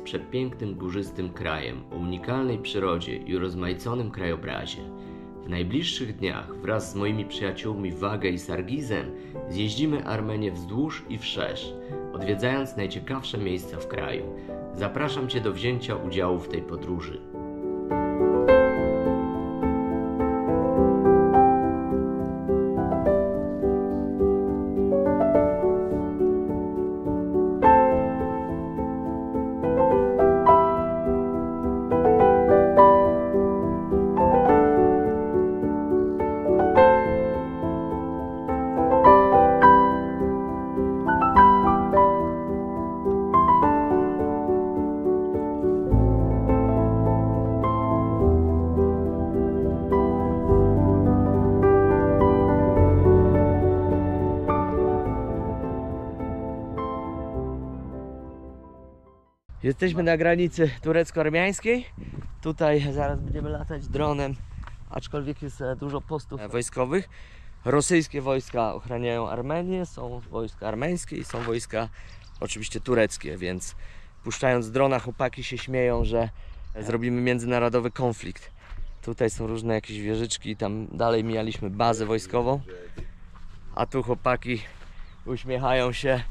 jest przepięknym górzystym krajem o unikalnej przyrodzie i urozmaiconym krajobrazie. W najbliższych dniach wraz z moimi przyjaciółmi Wagę i Sargizem zjeździmy Armenię wzdłuż i wszerz, odwiedzając najciekawsze miejsca w kraju. Zapraszam Cię do wzięcia udziału w tej podróży. Jesteśmy na granicy turecko-armiańskiej. Tutaj zaraz będziemy latać dronem, aczkolwiek jest dużo postów wojskowych. Rosyjskie wojska ochraniają Armenię, są wojska armeńskie i są wojska oczywiście tureckie, więc puszczając drona chłopaki się śmieją, że zrobimy międzynarodowy konflikt. Tutaj są różne jakieś wieżyczki, tam dalej mijaliśmy bazę wojskową, a tu chłopaki uśmiechają się.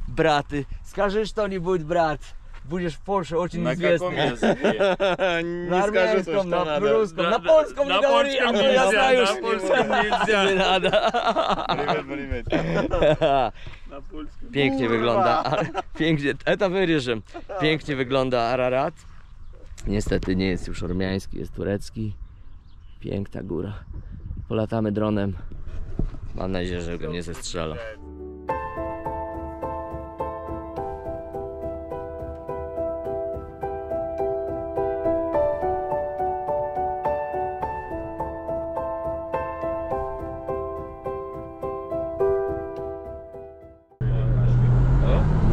Braty, скажи что-нибудь, брат. Будешь в Польше очень известный. На каком языке? На армянском, на русском, на польском не говори, а то я знаю, на польском нельзя. Не надо. Привет. На польском. Pięknie wygląda, pięknie, to wyrieżem. Pięknie wygląda Ararat. Niestety nie jest już ormiański, jest turecki. Piękna góra. Polatamy dronem. Mam nadzieję, że go nie zestrzela.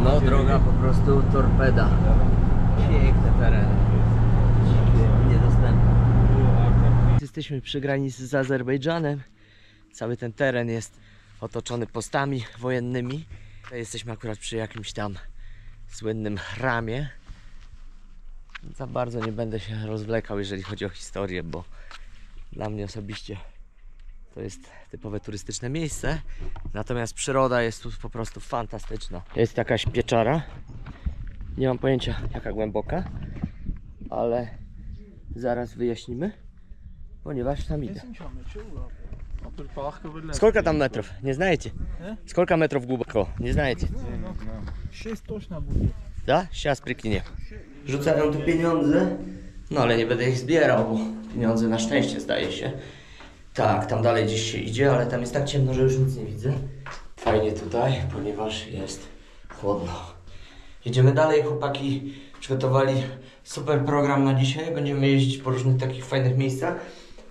No, droga po prostu torpeda. Piękne tereny. Dzikie, niedostępne. Jesteśmy przy granicy z Azerbejdżanem. Cały ten teren jest otoczony postami wojennymi. Jesteśmy akurat przy jakimś tam słynnym chramie. Za bardzo nie będę się rozwlekał, jeżeli chodzi o historię, bo dla mnie osobiście to jest typowe turystyczne miejsce. Natomiast przyroda jest tu po prostu fantastyczna. Jest jakaś pieczara. Nie mam pojęcia jaka głęboka, ale zaraz wyjaśnimy, ponieważ tam idę. Сколько там метров? Не знаете? Сколько метров глубоко? Не знаете? 6 точно будет. Da? Сейчас прикинę. Rzucają tu pieniądze, no ale nie będę ich zbierał, bo pieniądze na szczęście zdaje się. Tak, tam dalej gdzieś się idzie, ale tam jest tak ciemno, że już nic nie widzę. Fajnie tutaj, ponieważ jest chłodno. Jedziemy dalej, chłopaki przygotowali super program na dzisiaj. Będziemy jeździć po różnych takich fajnych miejscach.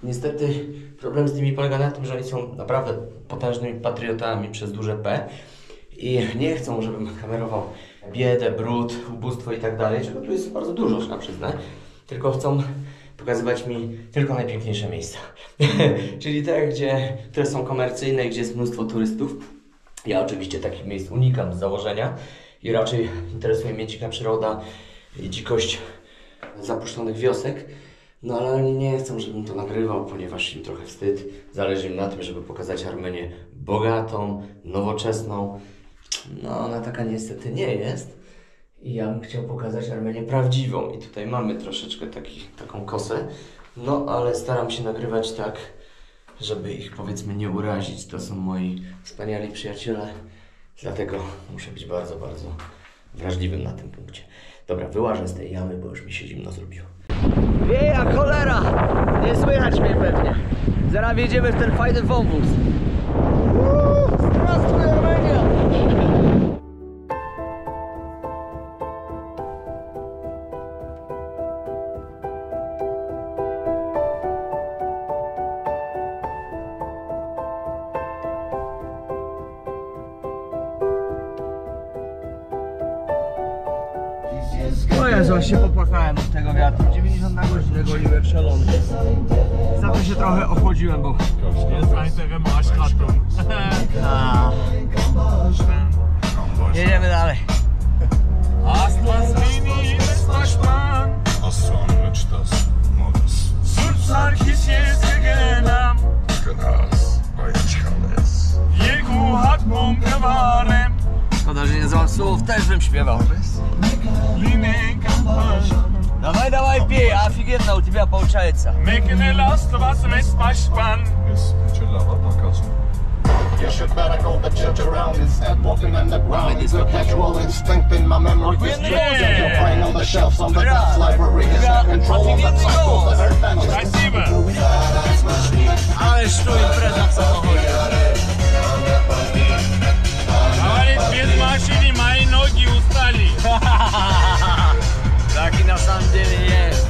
Niestety problem z nimi polega na tym, że oni są naprawdę potężnymi patriotami przez duże P i nie chcą, żebym kamerował biedę, brud, ubóstwo i tak dalej, czego tu jest bardzo dużo, trzeba przyznać. Tylko chcą pokazywać mi tylko najpiękniejsze miejsca. Czyli te, które są komercyjne, gdzie jest mnóstwo turystów. Ja oczywiście takich miejsc unikam z założenia i raczej interesuje mnie dzika przyroda i dzikość zapuszczonych wiosek. No ale oni nie chcą, żebym to nagrywał, ponieważ im trochę wstyd. Zależy im na tym, żeby pokazać Armenię bogatą, nowoczesną. No ona taka niestety nie jest. I ja bym chciał pokazać Armenię prawdziwą. I tutaj mamy troszeczkę taką kosę. No ale staram się nagrywać tak, żeby ich powiedzmy nie urazić. To są moi wspaniali przyjaciele. Dlatego muszę być bardzo, bardzo wrażliwym na tym punkcie. Dobra, wyłażę z tej jamy, bo już mi się zimno zrobiło. Wieje jak cholera! Nie słychać mnie pewnie. Zaraz wjedziemy w ten fajny wąwóz. Zdравствуй, Armenia! O Jezu, aż się popłakałem od tego wiatru. 90 na godzinę golił jak szalony. Za to się trochę ochłodziłem, bo... Jedziemy dalej. az sonraç das modas. Suçlar kişisi genam. Gras, bajczkales. Jego hatmą kawarem. Szkoda, że nie znam słów, też bym śpiewał. Limenka pašam. Dawaj, dawaj, pij, офигенно у тебя получается. Mekne last was mes pašpan. Jest cielawa pokazu. You should better go the church around instead walking underground. It's a casual instinct in my memory. This Yeah. your brain on the shelves on the best library. Is in control of the cycle that hurt them. Спасибо. Ależ tu impreza w samochodzie. Говорит, без машины мои ноги устали. Tak i na samym dziele jest.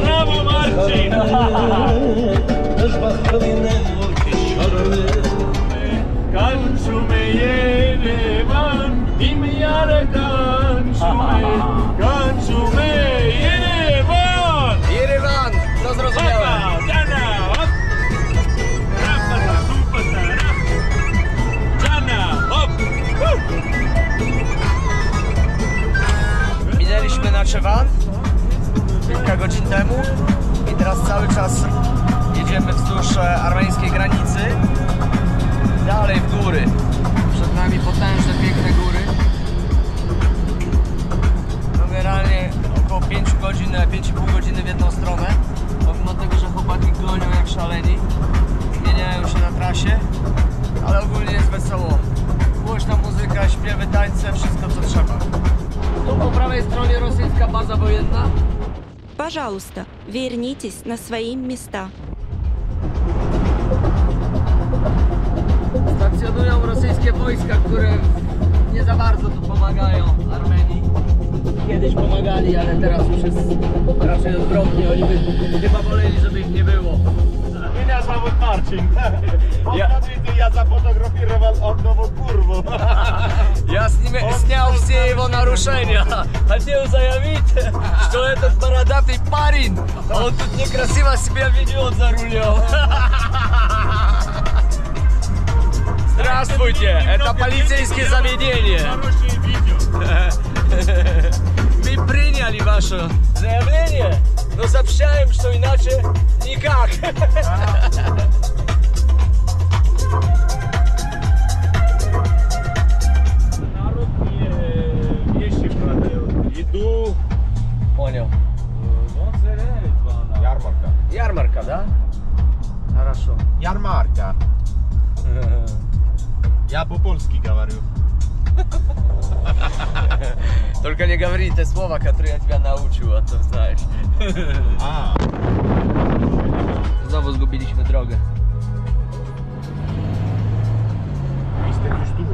Bravo Marcin! Kančume Jerevan, im jare kančume Jerevan! Jerewan, to zrozumiałem. Hopa, Jana, hop! Rapata, supata, rap! Jana, hop! Minęliśmy na Czewan kilka godzin temu i teraz cały czas jedziemy wzdłuż armeńskiej granicy, dalej w góry. Przed nami potężne, piękne góry. No generalnie około 5 godzin, 5,5 godziny w jedną stronę. Pomimo tego, że chłopaki gonią jak szaleni, zmieniają się na trasie, ale ogólnie jest wesoło. Głośna muzyka, śpiewy, tańce, wszystko co trzeba. Tu po prawej stronie rosyjska baza wojenna. Пожалуйста, вернитесь на свои места. Stacjonują rosyjskie wojska, które nie za bardzo tu pomagają Armenii. Kiedyś pomagali, ale teraz już jest raczej odwrotnie. Oni by chyba woleli, żeby ich nie było. Меня зовут Марчин. Я зафотографировал одного курву. Я снял все его нарушения. Хотел заявить, что этот бородатый парень, он тут некрасиво себя ведет за рулем. Здравствуйте, это полицейское заведение. Хорошее видео. Мы приняли ваше заявление, но сообщаем, что иначе никак. Народ мне вещи продает. Еду. Понял. Jarmarka. Ярмарка, да? Хорошо. Jarmarka. Я по-польски говорю. Только не говори те слова, которые я тебя научу, а то знаешь. Znowu zgubiliśmy drogę.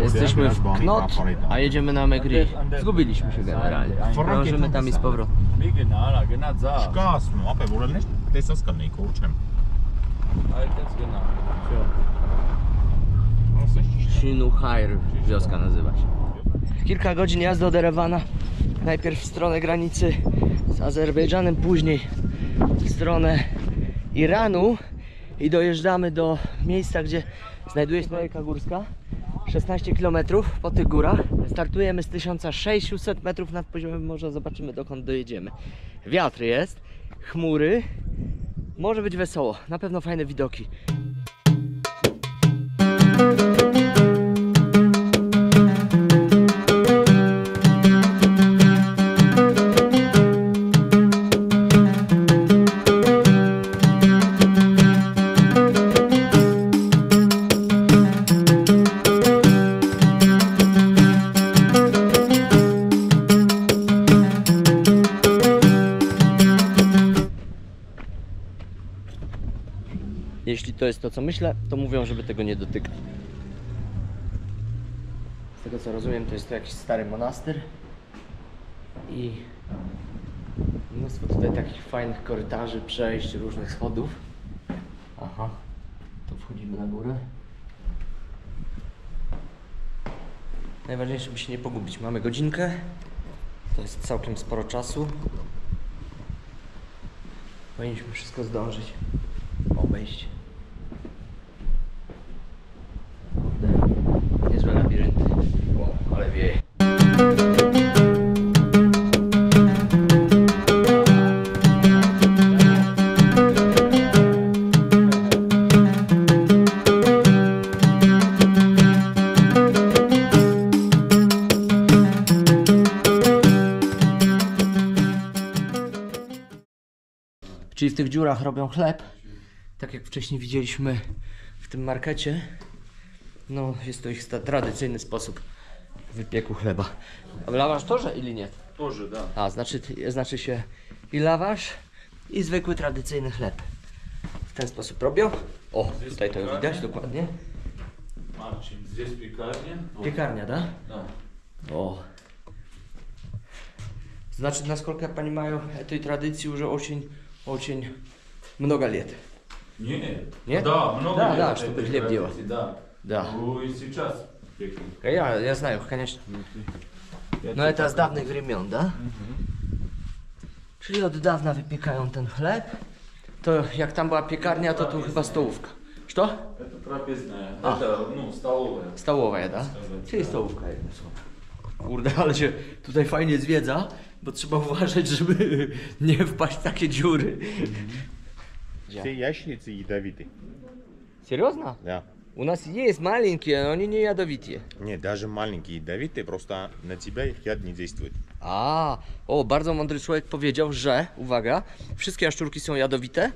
Jesteśmy w Knot, a jedziemy na Megri. Zgubiliśmy się generalnie. Krążymy tam i z powrotem. Genau, genau so. Kas, no apel mulle nicht saskanīgi kurčiem. Shinuhair wioska nazywa się. Kilka godzin jazdy od Erewanu. Najpierw w stronę granicy z Azerbejdżanem, później w stronę Iranu i dojeżdżamy do miejsca, gdzie znajduje się kolejka górska. 16 km po tych górach. Startujemy z 1600 metrów nad poziomem morza. Zobaczymy, dokąd dojedziemy. Wiatr jest, chmury. Może być wesoło. Na pewno fajne widoki. Jeśli to jest to, co myślę, to mówią, żeby tego nie dotykać. Z tego, co rozumiem, to jest to jakiś stary monastyr i no, mnóstwo tutaj takich fajnych korytarzy, przejść, różnych schodów. Aha, to wchodzimy na górę. Najważniejsze, by się nie pogubić. Mamy godzinkę. To jest całkiem sporo czasu. Powinniśmy wszystko zdążyć obejść. Kurde, niezłe labirynty. Wow, ale wieje. Czyli w tych dziurach robią chleb, tak jak wcześniej widzieliśmy w tym markecie. No, jest to ich tradycyjny sposób wypieku chleba. A lawasz тоже или нет? Тоже, да. A, znaczy się i lawasz, i zwykły tradycyjny chleb. W ten sposób robią. O, tutaj to już widać dokładnie. Marcin, здесь пекарня. Piekarnia, da? Да. O. Значит, насколько я понимаю, этой традиции уже очень много лет. Нет. Нет? Да, много Да, лет да, этой чтобы хлеб традиции, делать. Да. Да. Ну и сейчас пекут. Я знаю, конечно. Я No ale to тебе z dawnych времен, da? Czyli od dawna wypiekają ten chleb. To jak tam była piekarnia, to tu chyba stołówka. Co? Это трапезная. А. Это, ну, столовая. Stołowa, da? Czyli stołówka jedna słowa. Kurde, ale się tutaj fajnie zwiedza, bo trzeba uważać, żeby nie wpaść w takie dziury. Все ящерицы ядовиты. Серьезно? Да. У нас есть маленькие, но они не ядовитые. Нет, даже маленькие ядовитые, просто на тебя их яд не действует. Bardzo mądry człowiek powiedział, że, uwaga, wszystkie jaszczurki są jadowite,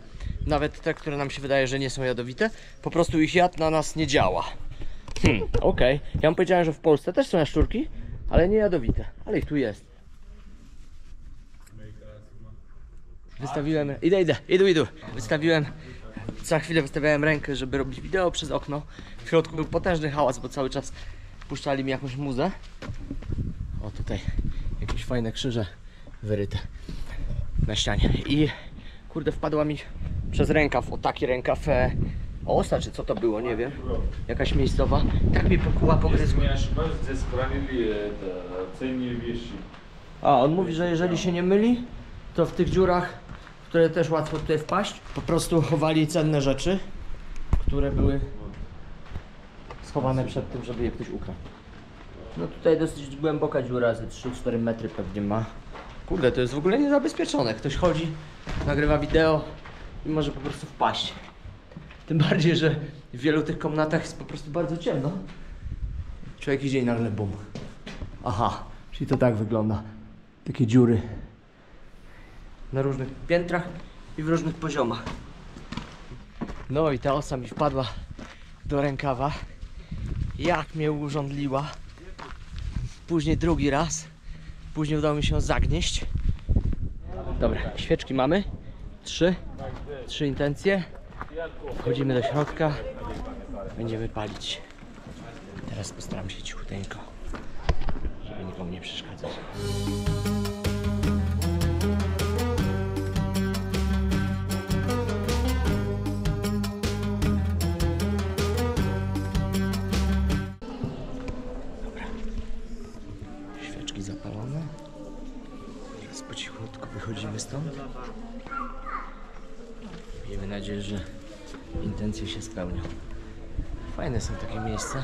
nawet te, które nam się wydaje, że nie są jadowite, po prostu ich jad na nas nie działa. Okej. Ja bym powiedziałem, że w Polsce też są jaszczurki, ale nie jadowite, ale ich tu jest. Wystawiłem, idę. Wystawiłem, za chwilę wystawiałem rękę, żeby robić wideo przez okno. W środku był potężny hałas, bo cały czas puszczali mi jakąś muzę. O, tutaj jakieś fajne krzyże wyryte na ścianie. I kurde, wpadła mi przez rękaw, o taki rękaw osa, czy co to było, nie wiem. Jakaś miejscowa. Tak mi pokuła pogryzła. Если не ошибаюсь, здесь хранили это, ценные вещи. A, on mówi, że jeżeli się nie myli, to w tych dziurach, w które też łatwo tutaj wpaść, po prostu chowali cenne rzeczy, które były schowane przed tym, żeby je ktoś ukradł. No tutaj dosyć głęboka dziura, ze 3-4 metry pewnie ma. Kurde, to jest w ogóle niezabezpieczone. Ktoś chodzi, nagrywa wideo i może po prostu wpaść. Tym bardziej, że w wielu tych komnatach jest po prostu bardzo ciemno. Człowiek idzie i nagle bum. Aha, czyli to tak wygląda. Takie dziury na różnych piętrach i w różnych poziomach. No i ta osa mi wpadła do rękawa. Jak mnie urządliła. Później drugi raz. Później udało mi się ją zagnieść. Dobra, świeczki mamy. Trzy intencje. Wchodzimy do środka. Będziemy palić. Teraz postaram się cichuteńko, żeby nikomu nie przeszkadzać. Świeczki zapalone. Teraz po cichutku wychodzimy stąd. Miejmy nadzieję, że intencje się spełnią. Fajne są takie miejsca.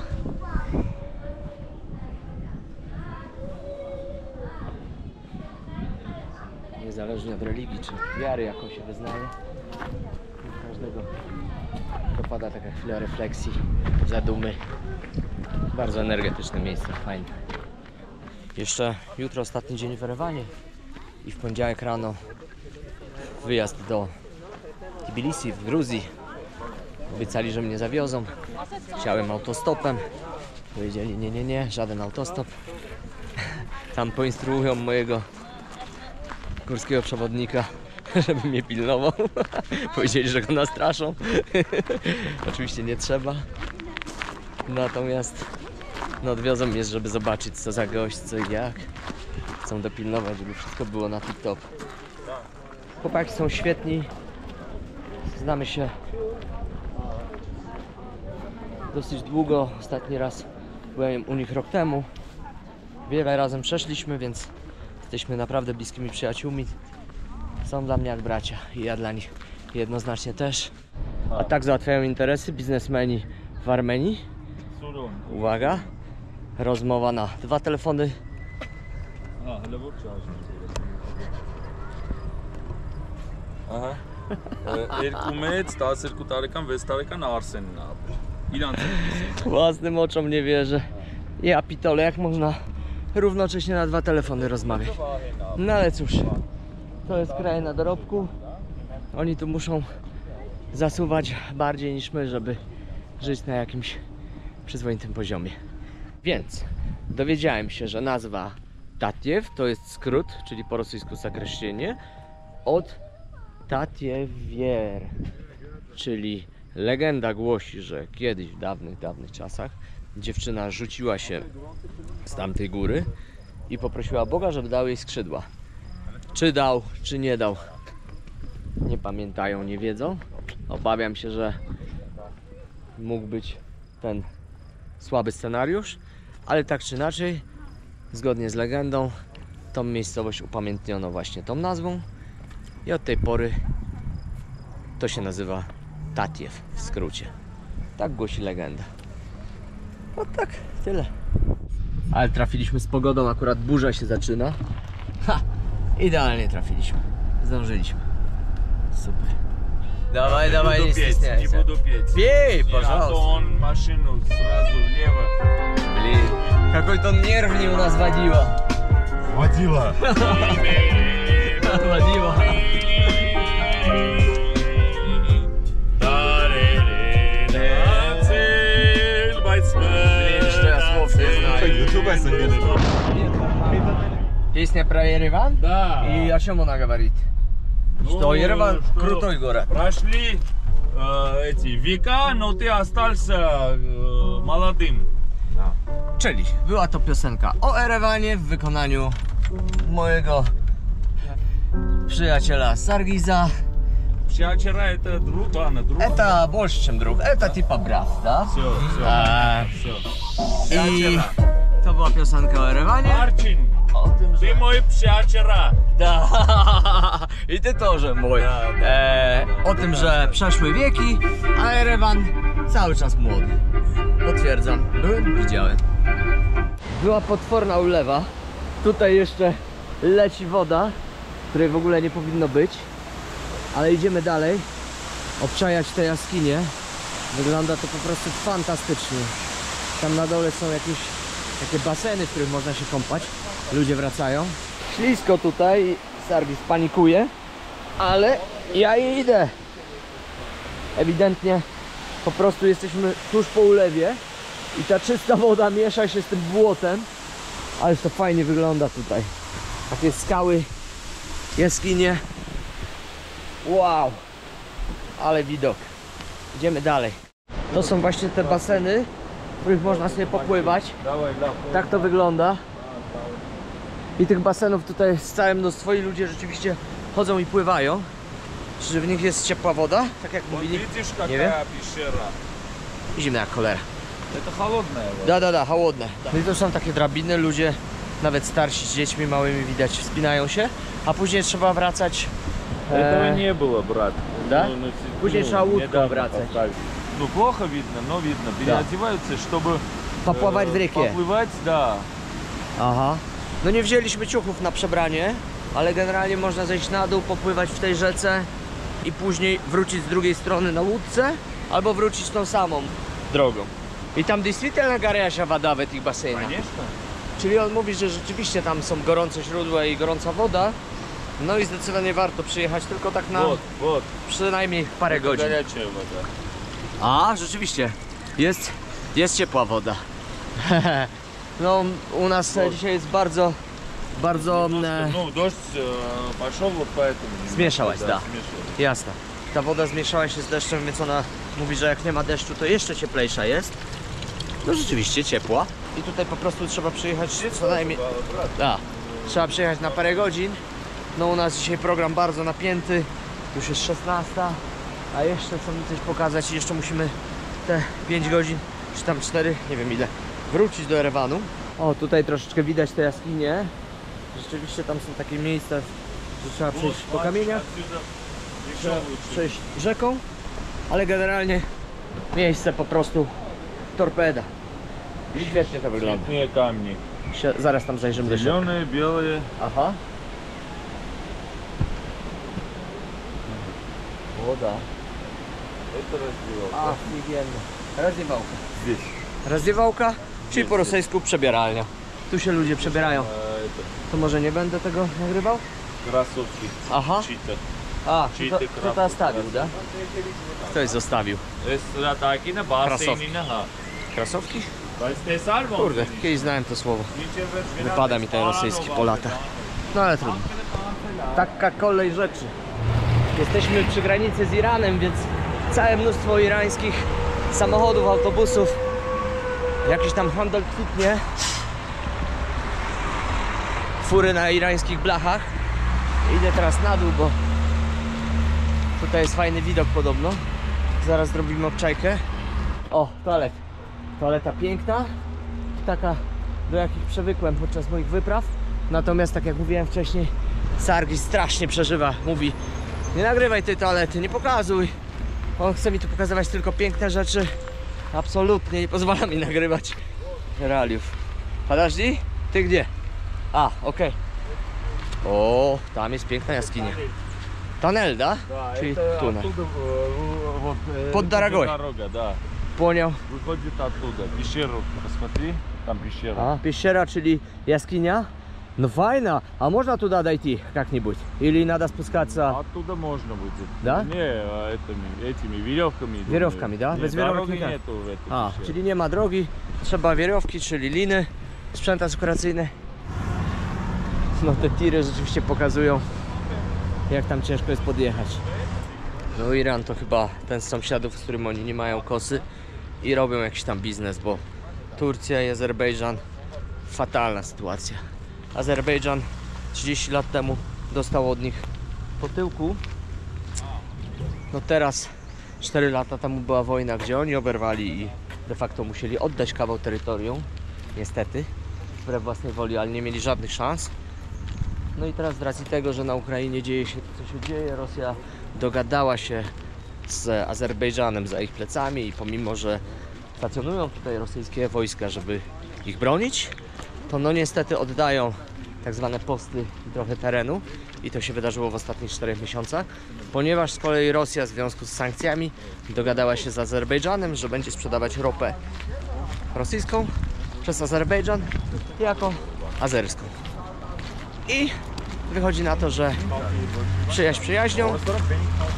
Niezależnie od religii czy wiary, jaką się wyznaje. U każdego dopada taka chwila refleksji, zadumy. Bardzo energetyczne miejsce, fajne. Jeszcze jutro ostatni dzień w Erewanie i w poniedziałek rano wyjazd do Tbilisi w Gruzji. Obiecali, że mnie zawiozą. Chciałem autostopem. Powiedzieli nie, żaden autostop. Tam poinstruują mojego górskiego przewodnika, żeby mnie pilnował. Powiedzieli, że go nastraszą. Oczywiście nie trzeba. Natomiast no, odwiozą mnie, żeby zobaczyć co za gość, co i jak. Chcą dopilnować, żeby wszystko było na tip-top. Chłopaki są świetni. Znamy się dosyć długo. Ostatni raz byłem u nich rok temu. Wiele razem przeszliśmy, więc jesteśmy naprawdę bliskimi przyjaciółmi. Są dla mnie jak bracia i ja dla nich jednoznacznie też. A tak załatwiają interesy biznesmeni w Armenii. Uwaga, rozmowa na 2 telefony. Ահա երկու մեծ 12 տարեկան 6 տարեկան Արսենն է ապրել իրանց Własnym oczom nie wierzę. Ja pitole, jak można równocześnie na 2 telefony rozmawiać. No ale cóż, to jest kraina dorobku. Oni tu muszą zasuwać bardziej niż my, żeby żyć na jakimś przyzwoitym poziomie. Więc dowiedziałem się, że nazwa Tatiew to jest skrót, czyli po rosyjsku zakreślenie od Tatiewier, czyli legenda głosi, że kiedyś w dawnych czasach dziewczyna rzuciła się z tamtej góry i poprosiła Boga, żeby dał jej skrzydła. Czy dał, czy nie dał, nie pamiętają, nie wiedzą. Obawiam się, że mógł być ten słaby scenariusz, ale tak czy inaczej, zgodnie z legendą, tą miejscowość upamiętniono właśnie tą nazwą i od tej pory to się nazywa Tatiew w skrócie. Tak głosi legenda. No tak, tyle. Ale trafiliśmy z pogodą, akurat burza się zaczyna. Ha! Idealnie trafiliśmy. Zdążyliśmy. Super. Давай, давай, не стесняйся. Не буду петь. Пей, А то пожалуйста. он машину сразу влево. Блин, какой-то он нервный у нас водила. Водила. Водила. Блин, что я слов не знаю. Песня про Ереван? Да. И о чем она говорит? Что Ереван что крутой город. Прошли эти века, но ты остался молодым. Czyli była to piosenka o Erewanie w wykonaniu mojego przyjaciela Sargiza. Вчера это друг, ладно, друг. Это больше, чем друг. Это типа брат, да? Все, все. I to była piosenka o Erewanie. Marcin, O tym, że... ты мой przyjaciela. Da. I ty to, że mój. O tym, że przeszły wieki, a Erewan cały czas młody. Potwierdzam. Byłem, widziałem. Była potworna ulewa. Tutaj jeszcze leci woda, której w ogóle nie powinno być. Ale idziemy dalej. Obczajać te jaskinie. Wygląda to po prostu fantastycznie. Tam na dole są jakieś takie baseny, w których można się kąpać. Ludzie wracają. Ślisko tutaj. Sargis panikuje. Ale ja idę. Ewidentnie po prostu jesteśmy tuż po ulewie. I ta czysta woda miesza się z tym błotem. Ale to fajnie wygląda tutaj. Takie skały, jaskinie. Wow. Ale widok. Idziemy dalej. To są właśnie te baseny, w których można sobie popływać. Tak to wygląda. I tych basenów tutaj jest całe mnóstwo i ludzie rzeczywiście chodzą i pływają. Czy w nich jest ciepła woda? Tak jak mówili. Видишь, Nie wiem. какая пещера? Zimna jak cholera. Это холодная вода. Da, chłodne. No i to są takie drabiny, ludzie, nawet starsi z dziećmi małymi widać, wspinają się, a później trzeba wracać. Этого не было, брат. Да? Ну, Później trzeba łódką недавно wracać. поставили. Ну, плохо видно, но видно. Переодеваются, чтобы Popływać w rykie. поплывать, да. Aha. No nie wzięliśmy ciuchów na przebranie, ale generalnie można zejść na dół, popływać w tej rzece i później wrócić z drugiej strony na łódce, albo wrócić tą samą drogą. I tam действительно горячая вода w tych basenach. Конечно. Czyli on mówi, że rzeczywiście tam są gorące źródła i gorąca woda. No i zdecydowanie warto przyjechać, tylko tak na Вот. przynajmniej parę godzin. Горячая вода. A, rzeczywiście, jest ciepła woda. No, u nas dzisiaj jest bardzo Ну, дождь пошел, вот поэтому. Zmieszałaś, da. смешалась. jasna. Ta woda zmieszała się z deszczem, więc ona mówi, że jak nie ma deszczu, to jeszcze cieplejsza jest. No rzeczywiście ciepła. I tutaj po prostu trzeba przyjechać co najmniej... trzeba przyjechać na parę godzin No u nas dzisiaj program bardzo napięty. Już jest 16, a jeszcze chcę mi coś pokazać i jeszcze musimy te 5 godzin, czy tam 4, nie wiem ile, wrócić do Erewanu. O, tutaj troszeczkę widać te jaskinie. Rzeczywiście tam są takie miejsca, że trzeba przejść po kamieniach, trzeba przejść rzeką, ale generalnie miejsce po prostu torpeda. Świetnie to wygląda. Nie kamni. Zaraz tam zajrzymy do środka. Zielone, białe. Aha. Woda. Это раздевалка. Офигенно. Раздевалка. Здесь. Раздевалka, czyli po rosyjsku przebieralnia. Tu się ludzie przebierają. Это To może nie będę tego nagrywał? кроссовки. Aha. Чита. A, Cheaty, kto zostawił, da? Ktoś zostawił. Это такие на басе Кроссовки. именно. Krasowki? То есть ты сальвом? Kurde, kiedyś znałem to słowo. Wypada mi ten rosyjski po latach. No ale trudno. Taka kolej rzeczy. Jesteśmy przy granicy z Iranem, więc całe mnóstwo irańskich samochodów, autobusów. Jakiś tam handel kwitnie. Fury na irańskich blachach. Idę teraz na dół, bo tutaj jest fajny widok podobno. Zaraz zrobimy obczajkę. O, toalet. Toaleta piękna. Taka, do jakich przywykłem podczas moich wypraw. Natomiast, tak jak mówiłem wcześniej, Sargi strasznie przeżywa. Mówi, nie nagrywaj tej toalety, nie pokazuj. On chce mi tu pokazywać tylko piękne rzeczy. Absolutnie nie pozwala mi nagrywać realiów. Подожди, ty gdzie? A, okej. O, tam jest piękna jaskinia. Tunel, da? Да, Czyli это tunel. оттуда, вот, Под дорогой. Дорога, да. Понял. Выходит оттуда. Пещеру посмотри, там пещера. A, пещера, czyli jaskinia. No fajna, a można tu dojти как-нибудь? Или надо спускаться? Оттуда можно будет. Да? Не, этими веревками. думаю. Веревками, да? Нет, Без веревок дороги никак. нету в этой A, пещере. czyli nie ma drogi, trzeba wierowki, czyli liny, sprzęt asekuracyjny. No te tiry rzeczywiście pokazują, jak tam ciężko jest podjechać. No Iran to chyba ten z sąsiadów, z którym oni nie mają kosy i robią jakiś tam biznes, bo Turcja i Azerbejdżan, fatalna sytuacja. Azerbejdżan 30 lat temu dostał od nich po tyłku. No teraz 4 lata temu była wojna, gdzie oni oberwali i de facto musieli oddać kawał terytorium. Niestety, wbrew własnej woli, ale nie mieli żadnych szans. No i teraz z racji tego, że na Ukrainie dzieje się to, co się dzieje, Rosja dogadała się z Azerbejdżanem za ich plecami i pomimo, że stacjonują tutaj rosyjskie wojska, żeby ich bronić, to no niestety oddają tak zwane posty i trochę terenu i to się wydarzyło w ostatnich 4 miesiącach, ponieważ z kolei Rosja w związku z sankcjami dogadała się z Azerbejdżanem, że będzie sprzedawać ropę rosyjską przez Azerbejdżan jako azerską. I wychodzi na to, że przyjaźń przyjaźnią,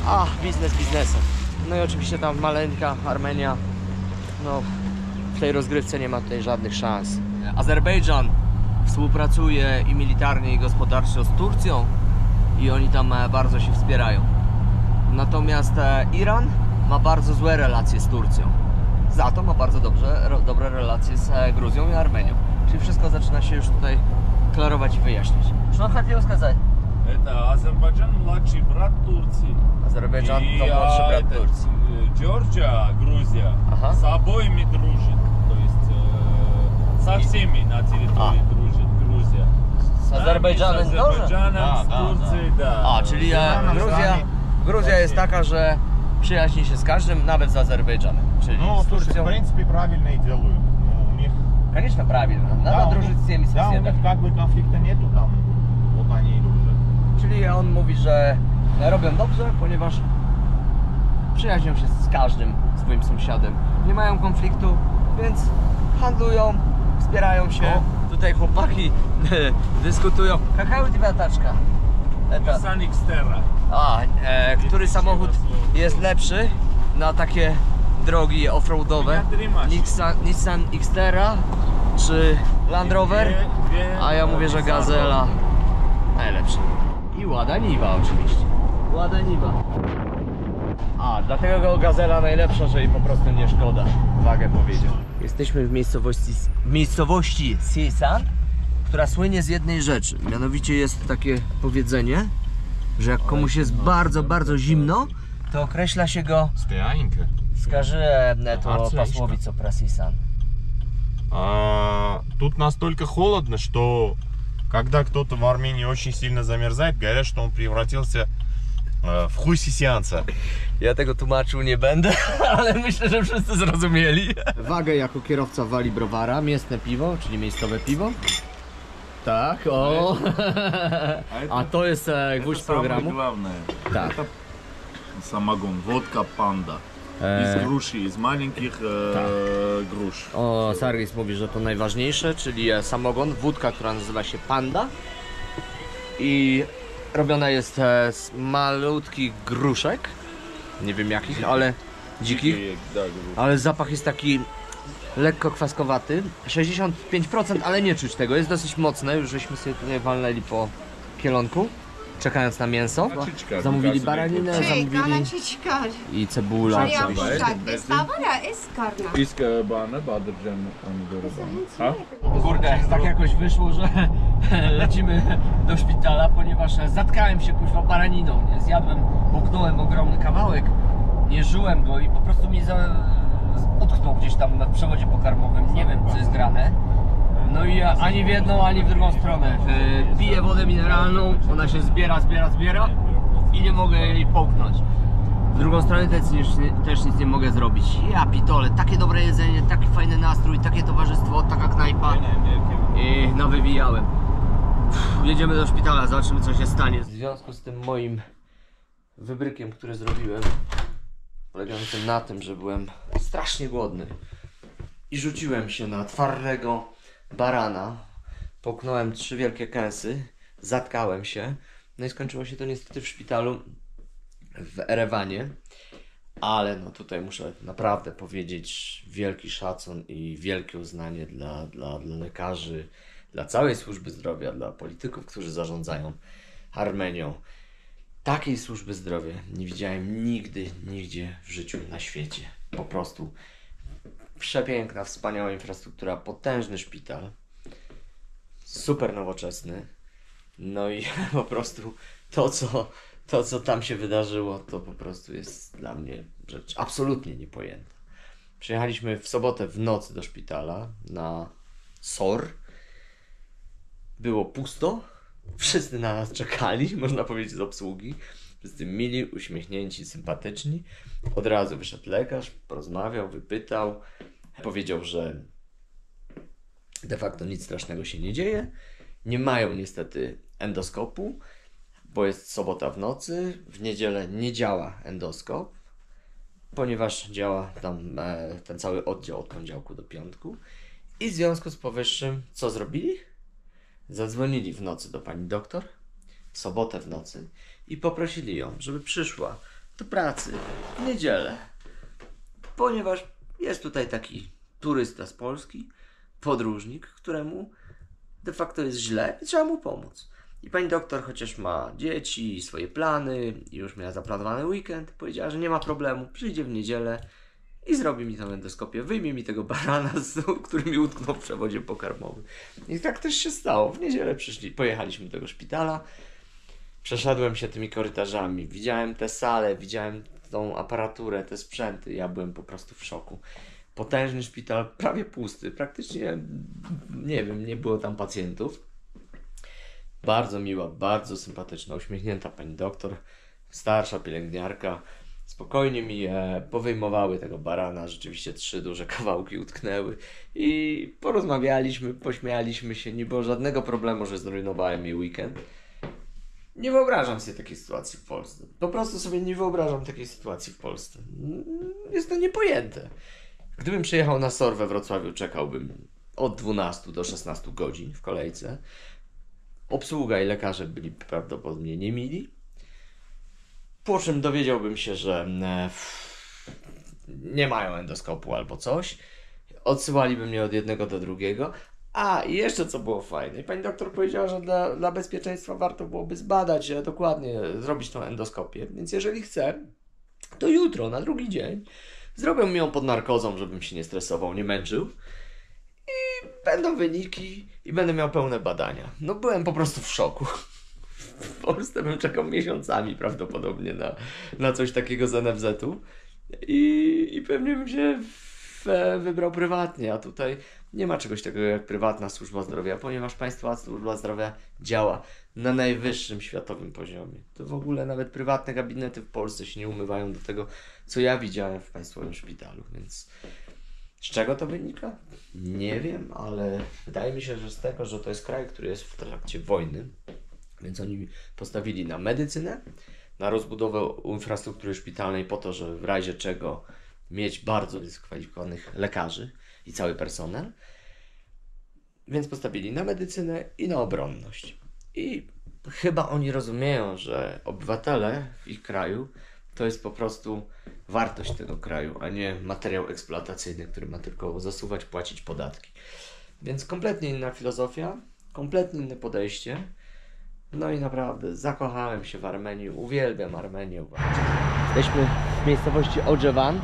a biznes biznesem. No i oczywiście tam maleńka Armenia, no w tej rozgrywce nie ma tutaj żadnych szans. Azerbejdżan współpracuje i militarnie, i gospodarczo z Turcją i oni tam bardzo się wspierają. Natomiast Iran ma bardzo złe relacje z Turcją. Za to ma bardzo dobre relacje z Gruzją i Armenią. Czyli wszystko zaczyna się już tutaj klarować i wyjaśniać. Co хотел сказать? Это Азербайджан младший брат Турции. Azerbejdżan И, to młodszy brat этот, Turcji. Georgia, Грузия, Ага. с обоими дружит. То есть со всеми на территории дружит Грузия. Z Azerbejdżanem С тоже? Azerbejdżanem, z Turцией, да. A, czyli Gruzja jest taka, że przyjaźni się z każdym, nawet z Azerbejdżanem. Czyli Ну, z слушай, в Turcją. принципе, правильно и делают. Ну, у них, Конечно, правильно. да, Надо у дружить них- z tymi да, у них sąsiadami. как бы конфликта нету там. Вот они и дружат. Czyli on mówi, że robią dobrze, ponieważ przyjaźnią się z każdym swoim sąsiadem. Nie mają konfliktu, więc handlują, wspierają się. Tutaj chłopaki dyskutują. Jaka u ciebie taczka? Nissan Xterra. Który samochód jest lepszy na takie drogi offroadowe? Nissan Xterra czy Land Rover? A ja mówię, że Gazela najlepsza. I Łada Niwa oczywiście. Łada Niwa. Dlatego go Gazela najlepsza, że jej po prostu nie szkoda. Wagę powiedział. Jesteśmy w miejscowości Sisan, która słynie z jednej rzeczy. Mianowicie jest takie powiedzenie, że jak komuś jest bardzo, bardzo zimno, to określa się go... Стояненько. Скажи это пословицу про Сисан. Тут настолько холодно, что когда кто-то в Армении очень сильно замерзает, говорят, что он превратился w chuj sisjanca. Ja tego tłumaczył nie będę, ale myślę, że wszyscy zrozumieli. Wagę jako kierowca wali browara, mięsne piwo, czyli miejscowe piwo. Tak, o. A to jest gwóźdź programu. Главное. Tak. Самогон, водка панда. Из груши, из маленьких груш. O, Sargis mówi, że to najważniejsze, czyli samogon, wódka, która nazywa się Panda. I robiona jest z malutkich gruszek. Nie wiem jakich, ale dzikich. Ale zapach jest taki lekko kwaskowaty. 65%, ale nie czuć tego. Jest dosyć mocne. Już żeśmy sobie tutaj walnęli po kielonku, czekając na mięso. Zamówili baraninę, zamówili i cebula oczywiście. Из бана, бадыржан, помидоры. Kurde, tak jakoś wyszło, że lecimy do szpitala, ponieważ zatkałem się kuźwa baraniną, nie? Zjadłem, połknąłem ogromny kawałek, nie żyłem go i po prostu mi utknął gdzieś tam w przewodzie pokarmowym, nie wiem co jest grane. No i ani w jedną, ani w drugą stronę. Piję wodę mineralną, ona się zbiera i nie mogę jej połknąć. W drugą stronę też nic nie mogę zrobić. Ja pitole, takie dobre jedzenie, taki fajny nastrój, takie towarzystwo, taka knajpa i nawywijałem. Jedziemy do szpitala, zobaczymy co się stanie. W związku z tym moim wybrykiem, który zrobiłem, polegającym na tym, że byłem strasznie głodny i rzuciłem się na twardego barana, połknąłem 3 wielkie kęsy, zatkałem się, no i skończyło się to niestety w szpitalu w Erewanie, ale no tutaj muszę naprawdę powiedzieć wielki szacun i wielkie uznanie dla lekarzy, dla całej służby zdrowia, dla polityków, którzy zarządzają Armenią. Takiej służby zdrowia nie widziałem nigdy, nigdzie w życiu na świecie. Po prostu przepiękna, wspaniała infrastruktura, potężny szpital, super nowoczesny. No i po prostu to, co tam się wydarzyło, to po prostu jest dla mnie rzecz absolutnie niepojęta. Przyjechaliśmy w sobotę w nocy do szpitala na SOR. Było pusto, wszyscy na nas czekali, można powiedzieć z obsługi. Wszyscy mili, uśmiechnięci, sympatyczni. Od razu wyszedł lekarz, porozmawiał, wypytał. Powiedział, że de facto nic strasznego się nie dzieje. Nie mają niestety endoskopu, bo jest sobota w nocy. W niedzielę nie działa endoskop, ponieważ działa tam ten cały oddział od poniedziałku do piątku. I w związku z powyższym co zrobili? Zadzwonili w nocy do pani doktor, w sobotę w nocy i poprosili ją, żeby przyszła do pracy w niedzielę, ponieważ jest tutaj taki turysta z Polski, podróżnik, któremu de facto jest źle i trzeba mu pomóc. I pani doktor, chociaż ma dzieci i swoje plany i już miała zaplanowany weekend, powiedziała, że nie ma problemu, przyjdzie w niedzielę i zrobi mi tą endoskopię, wyjmie mi tego barana, który mi utknął w przewodzie pokarmowym. I tak też się stało. W niedzielę pojechaliśmy do tego szpitala, przeszedłem się tymi korytarzami, widziałem te sale, widziałem tą aparaturę, te sprzęty, ja byłem po prostu w szoku. Potężny szpital, prawie pusty, praktycznie, nie wiem, nie było tam pacjentów. Bardzo miła, bardzo sympatyczna, uśmiechnięta pani doktor, starsza pielęgniarka. Spokojnie mi powyjmowały tego barana, rzeczywiście 3 duże kawałki utknęły i porozmawialiśmy, pośmialiśmy się, nie było żadnego problemu, że zrujnowałem jej weekend. Nie wyobrażam sobie takiej sytuacji w Polsce. Po prostu sobie nie wyobrażam takiej sytuacji w Polsce. Jest to niepojęte. Gdybym przyjechał na SOR we Wrocławiu, czekałbym od 12 do 16 godzin w kolejce. Obsługa i lekarze byli prawdopodobnie niemili. Po czym dowiedziałbym się, że nie mają endoskopu albo coś. Odsyłaliby mnie od jednego do drugiego. A, i jeszcze co było fajne. Pani doktor powiedziała, że dla bezpieczeństwa warto byłoby zbadać dokładnie, zrobić tą endoskopię. Więc jeżeli chcę, to jutro, na drugi dzień, zrobią mi ją pod narkozą, żebym się nie stresował, nie męczył. I będą wyniki i będę miał pełne badania. No byłem po prostu w szoku. W Polsce bym czekał miesiącami prawdopodobnie na coś takiego z NFZ-u i pewnie bym się wybrał prywatnie, a tutaj nie ma czegoś takiego jak prywatna służba zdrowia, ponieważ państwowa służba zdrowia działa na najwyższym światowym poziomie. To w ogóle nawet prywatne gabinety w Polsce się nie umywają do tego, co ja widziałem w państwowym szpitalu, więc z czego to wynika? Nie wiem, ale wydaje mi się, że z tego, że to jest kraj, który jest w trakcie wojny, więc oni postawili na medycynę, na rozbudowę infrastruktury szpitalnej po to, że w razie czego mieć bardzo wykwalifikowanych lekarzy i cały personel. Więc postawili na medycynę i na obronność. I chyba oni rozumieją, że obywatele w ich kraju to jest po prostu wartość tego kraju, a nie materiał eksploatacyjny, który ma tylko zasuwać, płacić podatki. Więc kompletnie inna filozofia, kompletnie inne podejście. No i naprawdę zakochałem się w Armenii, uwielbiam Armenię. Jesteśmy w miejscowości Odżewan,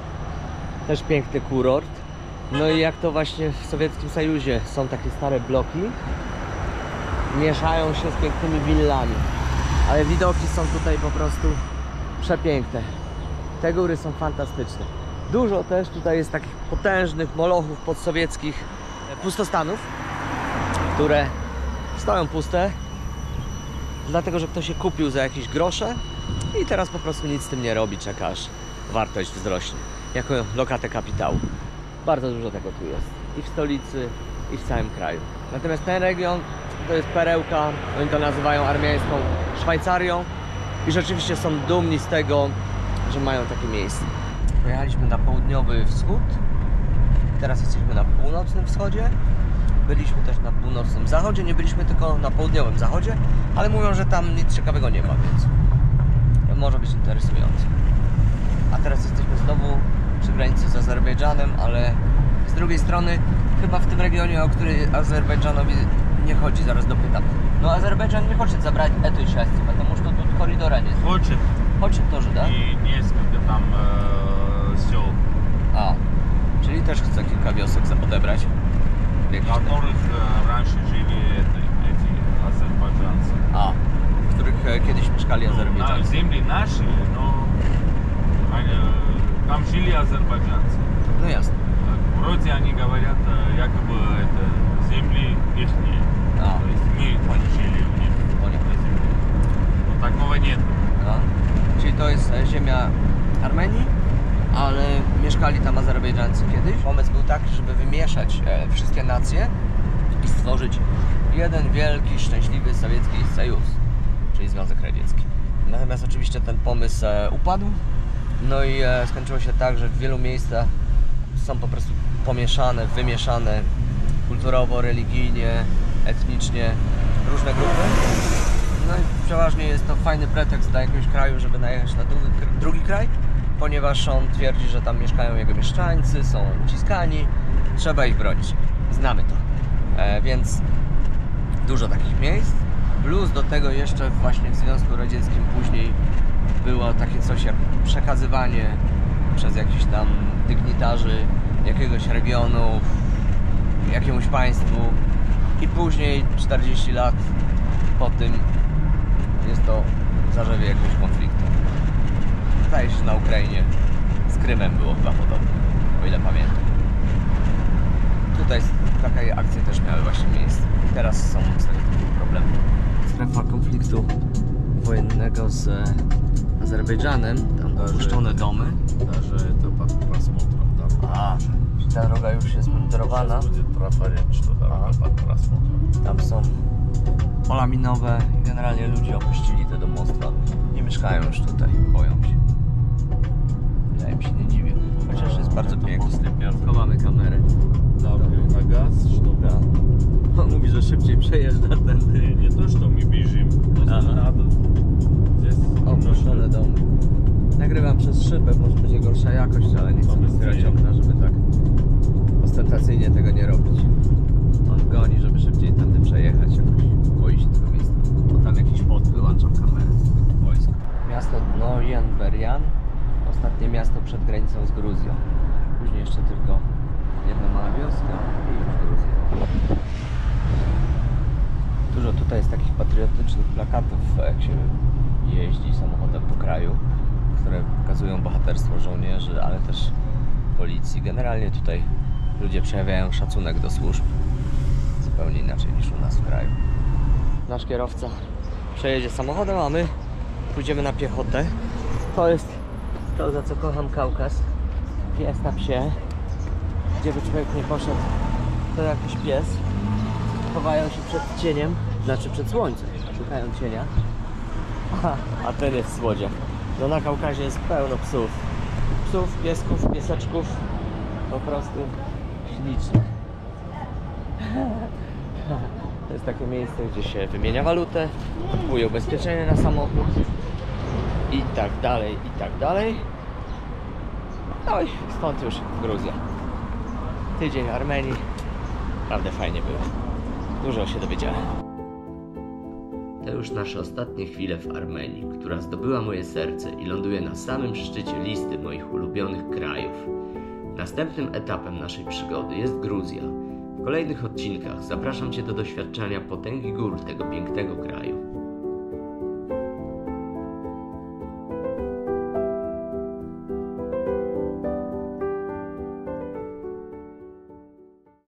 też piękny kurort. No i jak to właśnie w Sowieckim Sojuzie są takie stare bloki, mieszają się z pięknymi willami. Ale widoki są tutaj po prostu przepiękne. Te góry są fantastyczne. Dużo też tutaj jest takich potężnych molochów podsowieckich pustostanów, które stoją puste, dlatego że ktoś je kupił za jakieś grosze i teraz po prostu nic z tym nie robi, czeka aż wartość wzrośnie, jako lokatę kapitału. Bardzo dużo tego tu jest i w stolicy, i w całym kraju. Natomiast ten region to jest perełka, oni to nazywają armiańską Szwajcarią i rzeczywiście są dumni z tego, że mają takie miejsce. Pojechaliśmy na południowy wschód, teraz jesteśmy na północnym wschodzie. Byliśmy też na północnym zachodzie, nie byliśmy tylko na południowym zachodzie, ale mówią, że tam nic ciekawego nie ma, więc może być interesujące. A teraz jesteśmy znowu przy granicy z Azerbejdżanem, ale z drugiej strony chyba w tym regionie, o który Azerbejdżanowi не хочет, зараз допытам. Но Азербайджан не хочет забрать эту часть, потому что тут коридора нет. Хочет. Хочет тоже, да? И несколько там сел. A, czyli też chce kilka wiosek odebrać. В которых раньше жили эти азербайджанцы. A, w których kiedyś mieszkali На Azerbejdżańcy. земли наши, но там жили азербайджанцы. No jasne. Вроде они говорят, якобы это земли ихние. A, То есть мы жили у них на земле. Но такого нет. no. Czyli to jest ziemia Armenii, ale mieszkali tam Azerbejdżańcy kiedyś. Pomysł był taki, żeby wymieszać wszystkie nacje i stworzyć jeden wielki, szczęśliwy sowiecki sojusz, czyli Związek Radziecki. Natomiast oczywiście ten pomysł upadł, no i skończyło się tak, że w wielu miejscach są po prostu pomieszane, wymieszane kulturowo, religijnie, etnicznie różne grupy. No i przeważnie jest to fajny pretekst dla jakiegoś kraju, żeby najechać na drugi kraj, ponieważ on twierdzi, że tam mieszkają jego mieszkańcy, są uciskani, trzeba ich bronić. Znamy to. Więc dużo takich miejsc. Plus do tego jeszcze właśnie w Związku Radzieckim później było takie coś jak przekazywanie przez jakichś tam dygnitarzy jakiegoś regionu jakiemuś państwu i później 40 lat po tym jest to w zarzewie jakiegoś konfliktu. Zdaje się, że na Ukrainie z Krymem było chyba podobne, o ile pamiętam. Tutaj takie akcje też miały właśnie miejsce. I teraz są z tego problemy. Strefa konfliktu wojennego z Azerbejdżanem, tam opuszczone domy. Даже это под просмотром, да. A, ta droga już jest monitorowana. Сейчас будет трафарет, что дорога под просмотром. Tam są pola minowe i generalnie ludzie opuścili te domostwa i mieszkają już tutaj, boją się. Ja im się nie dziwię, chociaż jest bardzo pięknie. Chowamy kamerę. Давлю на газ, чтобы... On mówi, że szybciej przejeżdża tędy. Не то, что мы бежим, просто Ага. надо здесь Opuszczone domy. Nagrywam przez szybę, może będzie gorsza jakość, ale nie chcę otwierać okna, żeby tak ostentacyjnie tego nie robić. On goni, żeby szybciej tędy przejechać, jakoś boi się tego miejsca. Bo tam jakiś bot wyłączał kamerę. Wojsko. Miasto Noyen-Beryan, ostatnie miasto przed granicą z Gruzją. Później jeszcze tylko jedna mała wioska i już Gruzja. jest takich patriotycznych plakatów, jak się jeździ samochodem po kraju, które pokazują bohaterstwo żołnierzy, ale też policji. Generalnie tutaj ludzie przejawiają szacunek do służb zupełnie inaczej niż u nas w kraju. Nasz kierowca przejedzie samochodem, a my pójdziemy na piechotę. To jest to, za co kocham Kaukaz. Pies na psie. Gdzie by człowiek nie poszedł, to jakiś pies. Chowają się przed cieniem, znaczy przed słońcem. Szukają cienia. A ten jest słodziak. No na Kaukazie jest pełno psów. Psów, piesków, pieseczków. Po prostu ślicznie. To jest takie miejsce, gdzie się wymienia walutę, kupuje ubezpieczenie na samochód i tak dalej, i tak dalej. No i stąd już Gruzja. Tydzień Armenii. Naprawdę fajnie było. Dużo się dowiedziałem. To już nasze ostatnie chwile w Armenii, która zdobyła moje serce i ląduje na samym szczycie listy moich ulubionych krajów. Następnym etapem naszej przygody jest Gruzja. W kolejnych odcinkach zapraszam Cię do doświadczenia potęgi gór tego pięknego kraju.